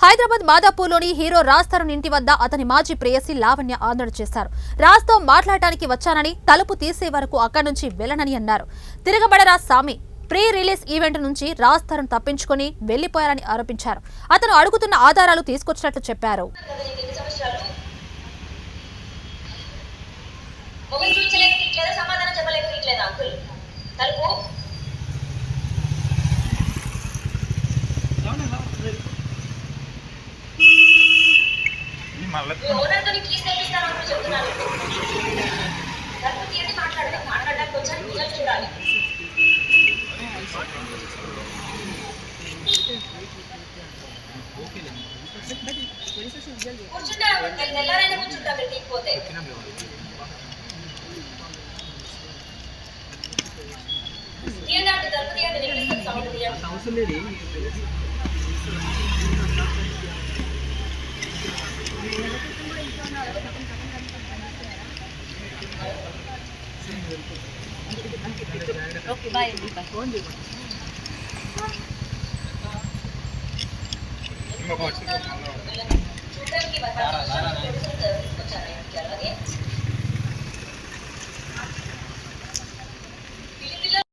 Hyderabad మాదాపూర్లోని hero Raj Tarun ఇంటి వద్ద అతని మాజీ ప్రేయసి లావణ్య ఆందోళన చేశారు. రాజ్తో మాట్లాడటానికి వచ్చానని, తలుపు తీసే వరకు అక్కడి నుంచి వెళ్లనని అన్నారు. తిరగబడరా సామి ప్రీ రిలీజ్ ఈవెంట్ నుంచి రాజ్ తరుణ్ తప్పించుకుని వెళ్లిపోయారని ఆరోపించారు. అతను అడుగుతున్న ఆధారాలు తీసుకొచ్చినట్లు చెప్పారు. ఓకే బాయ్ ఇంకొక